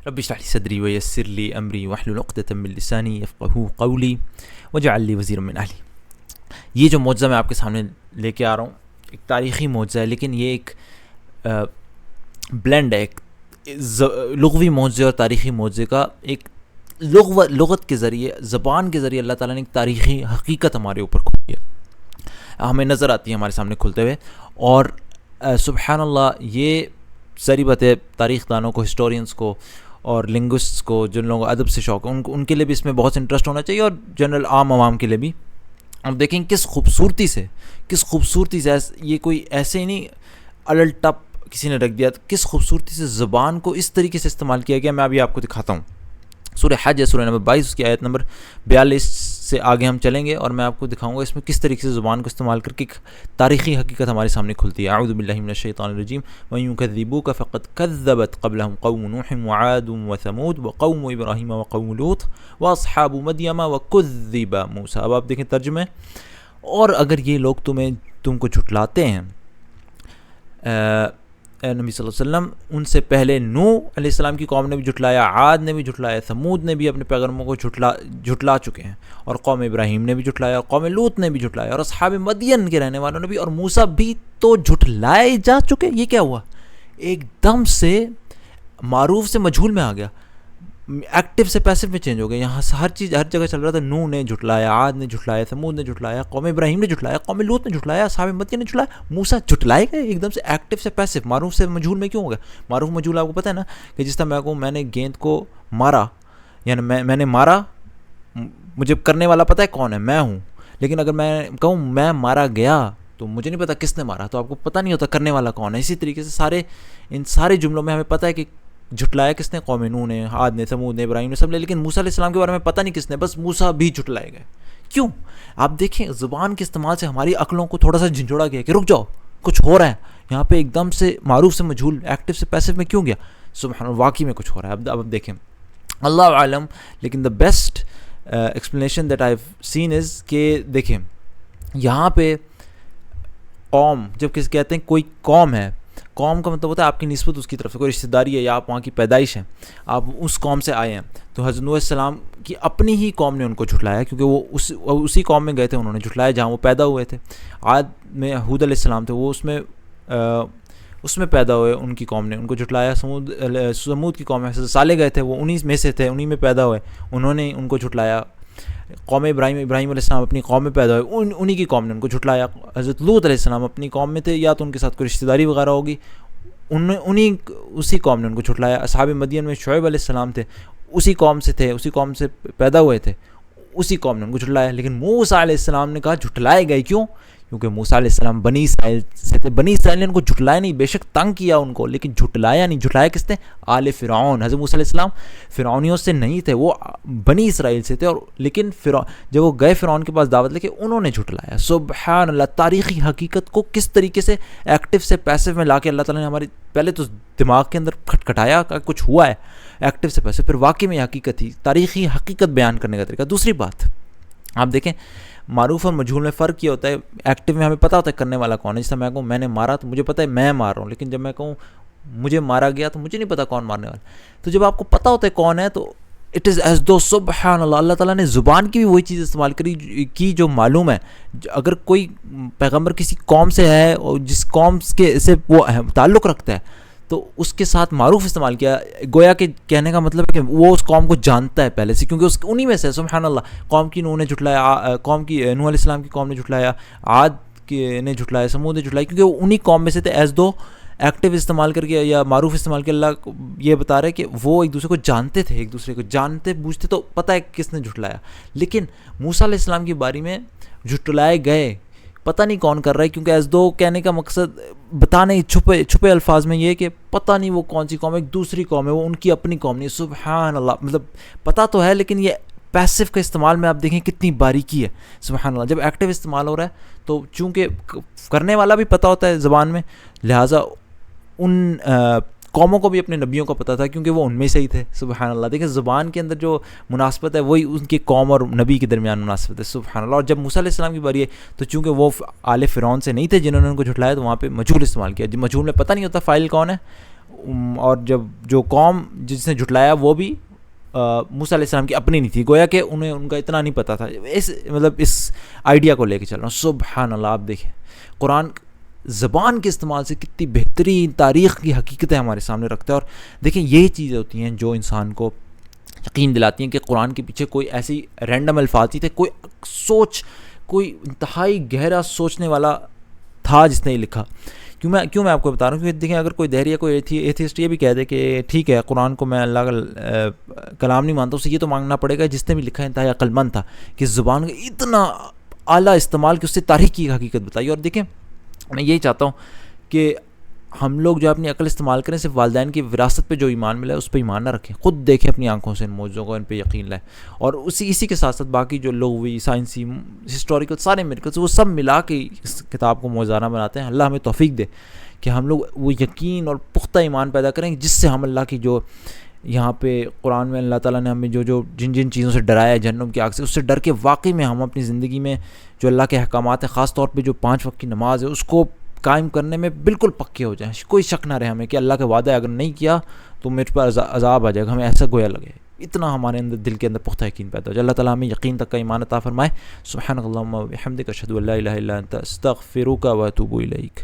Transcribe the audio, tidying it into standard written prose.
رب اشرح لي صدری ویسر لی امری واحلل عقدۃ من لسانی یفقہوا قولی واجعل لی وزیرا من اہلی. یہ جو معجزہ میں آپ کے سامنے لے کے آ رہا ہوں ایک تاریخی معجزہ ہے، لیکن یہ ایک بلینڈ ہے، ایک لغوی معجزے اور تاریخی معجزے کا. ایک لغت کے ذریعے، زبان کے ذریعے اللہ تعالیٰ نے ایک تاریخی حقیقت ہمارے اوپر کھولی ہے، ہمیں نظر آتی ہے ہمارے سامنے کھلتے ہوئے. اور سبحان اللہ، یہ ساری باتیں تاریخ دانوں کو، ہسٹورینس کو اور لنگوسٹس کو، جن لوگوں کو ادب سے شوق ہے، ان کے لیے بھی اس میں بہت انٹرسٹ ہونا چاہیے، اور جنرل عام عوام کے لیے بھی. اب دیکھیں کس خوبصورتی سے یہ کوئی ایسے ہی نہیں الٹ ٹپ کسی نے رکھ دیا، کس خوبصورتی سے زبان کو اس طریقے سے استعمال کیا گیا. میں ابھی آپ کو دکھاتا ہوں. سورہ حج ہے، سورہ نمبر 22 اس کی آیت نمبر 42 سے آگے ہم چلیں گے، اور میں آپ کو دکھاؤں گا اس میں کس طریقے سے زبان کو استعمال کر کے ایک تاریخی حقیقت ہمارے سامنے کھلتی ہے. اعوذ باللہ من الشیطان الرجیم. وَإِن يُكَذِّبُوكَ فَقَدْ كَذَّبَتْ قَبْلَهُمْ قَوْمُ نُوحٍ وَعَادٌ وَثَمُودُ وَقَوْمُ إِبْرَاهِيمَ وَقَوْمُ لُوطٍ وَأَصْحَابُ مَدْيَنَ وَكُذِّبَ مُوسَىٰ. اب آپ دیکھیں ترجمے. اور اگر یہ لوگ تم کو جھٹلاتے ہیں، اے نبی صلی اللہ علیہ وسلم، ان سے پہلے نوح علیہ السلام کی قوم نے بھی جھٹلایا، عاد نے بھی جھٹلایا، ثمود نے بھی اپنے پیغمبروں کو جھٹلا چکے ہیں، اور قوم ابراہیم نے بھی جھٹلایا، اور قوم لوط نے بھی جھٹلایا، اور اصحاب مدین کے رہنے والوں نے بھی، اور موسیٰ بھی تو جھٹلائے جا چکے. یہ کیا ہوا؟ ایک دم سے معروف سے مجہول میں آ گیا، ایکٹیو سے پیسو میں چینج ہو گیا. یہاں سے ہر جگہ چل رہا تھا. نوح نے جھٹلایا، عاد نے جھٹلایا، ثمود نے جھٹلایا، قوم ابراہیم نے جھٹلایا، قوم لوط نے جھٹلایا، اصحاب مدین نے جھٹلایا. موسیٰ جھٹلائے گئے ایک دم سے، ایکٹیو سے پیسو، معروف سے مجہول میں کیوں ہو گیا؟ معروف مجہول آپ کو پتہ ہے نا، کہ جس طرح میں کہوں میں نے گیند کو مارا، یعنی میں نے مارا، مجھے کرنے والا پتہ ہے کون ہے، میں ہوں. لیکن اگر میں کہوں میں مارا گیا تو مجھے نہیں پتا کس نے مارا، تو آپ کو پتہ نہیں ہوتا کرنے والا کون ہے. اسی طریقے سے ان سارے جملوں میں ہمیں پتہ ہے کہ جھٹلایا کس نے، قوم نوح نے، عاد نے، ثمود نے، ابراہیم نے، سب نے. لیکن موسیٰ علیہ السلام کے بارے میں پتہ نہیں کس نے، بس موسیٰ بھی جھٹلائے گئے. کیوں؟ آپ دیکھیں زبان کے استعمال سے ہماری عقلوں کو تھوڑا سا جھنجھوڑا گیا کہ رک جاؤ، کچھ ہو رہا ہے یہاں پہ. ایک دم سے معروف سے مجہول، ایکٹیو سے پیسو میں کیوں گیا؟ سبحان اللہ، واقعی میں کچھ ہو رہا ہے. اب دیکھیں، اللہ عالم. لیکن the best explanation that I have seen is کہ دیکھیں یہاں پہ قوم، جب کسی کہتے ہیں کوئی قوم ہے، قوم کا مطلب ہوتا ہے آپ کی نسبت اس کی طرف سے، کوئی رشتہ داری ہے یا آپ وہاں کی پیدائش ہے، آپ اس قوم سے آئے ہیں. تو حضرت نوح علیہ السلام کی اپنی ہی قوم نے ان کو جھٹلایا، کیونکہ وہ اسی قوم میں گئے تھے، انہوں نے جھٹلایا جہاں وہ پیدا ہوئے تھے. عاد میں ہود علیہ السلام تھے، وہ اس میں پیدا ہوئے، ان کی قوم نے ان کو جھٹلایا. سمود کی قوم میں حضرت صالح گئے تھے، وہ انہی میں سے تھے، انہی میں پیدا ہوئے، انہوں نے ان کو جھٹلایا. قوم ابراہیم علیہ السلام اپنی قوم میں پیدا ہوئے، انہی کی قوم نے ان کو جھٹلایا. حضرت لوط علیہ السلام اپنی قوم میں تھے، یا تو ان کے ساتھ کوئی رشتہ داری وغیرہ ہوگی، اسی قوم نے ان کو جھٹلایا. اصحاب مدین میں شعیب علیہ السلام تھے، اسی قوم سے تھے، اسی قوم سے پیدا ہوئے تھے، اسی قوم نے ان کو جھٹلایا. لیکن موسیٰ علیہ السلام نے کہا جھٹلائے گئے. کیوں؟ کیونکہ موسیٰ علیہ السلام بنی اسرائیل سے تھے. بنی اسرائیل نے ان کو جھٹلایا نہیں، بے شک تنگ کیا ان کو، لیکن جھٹلایا نہیں. جھٹلایا کس نے؟ آل فرعون. حضرت موسیٰ علیہ السلام فرعونیوں سے نہیں تھے، وہ بنی اسرائیل سے تھے. اور لیکن جب وہ گئے فرعون کے پاس دعوت لے کے، انہوں نے جھٹلایا. سبحان اللہ، تاریخی حقیقت کو کس طریقے سے ایکٹیو سے پیسو میں لا کے اللہ تعالیٰ نے ہماری پہلے تو دماغ کے اندر کھٹکھٹایا کہ کچھ ہوا ہے، ایکٹیو سے پیسو، پھر واقعی میں حقیقت تھی. تاریخی حقیقت بیان کرنے کا طریقہ. دوسری بات آپ دیکھیں، معروف اور مجہول میں فرق یہ ہوتا ہے. ایکٹیو میں ہمیں پتہ ہوتا ہے کرنے والا کون ہے. جس طرح میں کہوں میں نے مارا تو مجھے پتہ ہے میں مار رہا ہوں، لیکن جب میں کہوں مجھے مارا گیا تو مجھے نہیں پتہ کون مارنے والا. تو جب آپ کو پتہ ہوتا ہے کون ہے تو اٹ از ایز دو سبحان اللہ، اللہ تعالیٰ نے زبان کی بھی وہی چیز استعمال کی جو معلوم ہے. اگر کوئی پیغمبر کسی قوم سے ہے اور جس قوم کے سے وہ تعلق رکھتا ہے تو اس کے ساتھ معروف استعمال کیا، گویا کہ کہنے کا مطلب ہے کہ وہ اس قوم کو جانتا ہے پہلے سے، کیونکہ انہی میں سے. سبحان اللہ، قوم کی نوح نے جھٹلایا، قوم کی نوح علیہ السلام کی قوم نے جھٹلایا، عاد نے جھٹلایا، سمود نے جھٹلایا، کیونکہ وہ انہی قوم میں سے تھے. ایز دو ایکٹیو استعمال کر کے یا معروف استعمال کر اللہ یہ بتا رہے کہ وہ ایک دوسرے کو جانتے تھے، ایک دوسرے کو جانتے بوجھتے، تو پتہ ہے کس نے جھٹلایا. لیکن موسیٰ علیہ السلام کی باری میں جھٹلائے گئے، پتہ نہیں کون کر رہا ہے، کیونکہ ایز دو کہنے کا مقصد بتانے چھپے الفاظ میں یہ کہ پتہ نہیں وہ کون سی قوم ہے، ایک دوسری قوم ہے، وہ ان کی اپنی قوم نہیں. سبحان اللہ، مطلب پتہ تو ہے لیکن یہ پیسو کا استعمال میں آپ دیکھیں کتنی باریکی ہے. سبحان اللہ، جب ایکٹیو استعمال ہو رہا ہے تو چونکہ کرنے والا بھی پتہ ہوتا ہے زبان میں، لہٰذا ان قوموں کو بھی اپنے نبیوں کا پتہ تھا کیونکہ وہ ان میں سے ہی تھے. سبحان اللہ، دیکھیں زبان کے اندر جو مناسبت ہے وہی ان کے قوم اور نبی کے درمیان مناسبت ہے. سبحان اللہ. اور جب موسیٰ علیہ السلام کی باری ہے تو چونکہ وہ آل فرعون سے نہیں تھے جنہوں نے ان کو جھٹلایا، تو وہاں پہ مجہول استعمال کیا. جب مجہول میں پتہ نہیں ہوتا فاعل کون ہے، اور جب جو قوم جس نے جھٹلایا وہ بھی موسیٰ علیہ السلام کی اپنی نہیں تھی، گویا کہ انہیں ان کا اتنا نہیں پتہ تھا. اس آئیڈیا کو لے کے چل رہا ہوں. سبحان اللہ. آپ دیکھیں قرآن زبان کے استعمال سے کتنی بہترین تاریخ کی حقیقتیں ہمارے سامنے رکھتا ہے. اور دیکھیں یہی چیزیں ہوتی ہیں جو انسان کو یقین دلاتی ہیں کہ قرآن کے پیچھے کوئی ایسی رینڈم الفاظ نہیں تھے، کوئی انتہائی گہرا سوچنے والا تھا جس نے یہ لکھا. کیوں میں آپ کو بتا رہا ہوں؟ کیونکہ دیکھیں اگر کوئی دہریہ کوئی ایتھیسٹ یہ بھی کہہ دے کہ ٹھیک ہے قرآن کو میں اللہ کا کلام نہیں مانتا، اسے یہ تو مانگنا پڑے گا جس نے بھی لکھا ہے انتہائی عقل مند تھا کہ زبان کا اتنا اعلیٰ استعمال کہ اس سے تاریخ کی حقیقت بتائی. اور دیکھیں میں یہی چاہتا ہوں کہ ہم لوگ جو اپنی عقل استعمال کریں صرف والدین کی وراثت پہ جو ایمان ملا ہے اس پہ ایمان نہ رکھیں، خود دیکھیں اپنی آنکھوں سے ان موجودوں کو، ان پہ یقین لائیں. اور اسی کے ساتھ ساتھ باقی جو لوگ ہوئی سائنسی ہسٹوریکل سارے میریکلس وہ سب ملا کے اس کتاب کو موزانہ بناتے ہیں. اللہ ہمیں توفیق دے کہ ہم لوگ وہ یقین اور پختہ ایمان پیدا کریں جس سے ہم اللہ کی جو یہاں پہ قرآن میں اللہ تعالیٰ نے ہمیں جن چیزوں سے ڈرایا ہے جہنم کی آگ سے، اس سے ڈر کے واقعی میں ہم اپنی زندگی میں جو اللہ کے احکامات ہیں، خاص طور پہ جو 5 وقت کی نماز ہے، اس کو قائم کرنے میں بالکل پکے ہو جائیں. کوئی شک نہ رہے ہمیں کہ اللہ کے وعدہ اگر نہیں کیا تو میرے پر عذاب آ جائے گا، ہمیں ایسا گویا لگے. اتنا ہمارے اندر دل کے اندر پختہ یقین پیدا ہو جائے. اللہ تعالیٰ ہمیں یقین تک کا ایمان عطا فرمائے. سبحانک اللہم و بحمدک اشہد ان لا الہ الا انت استغفرک و اتوب الیک.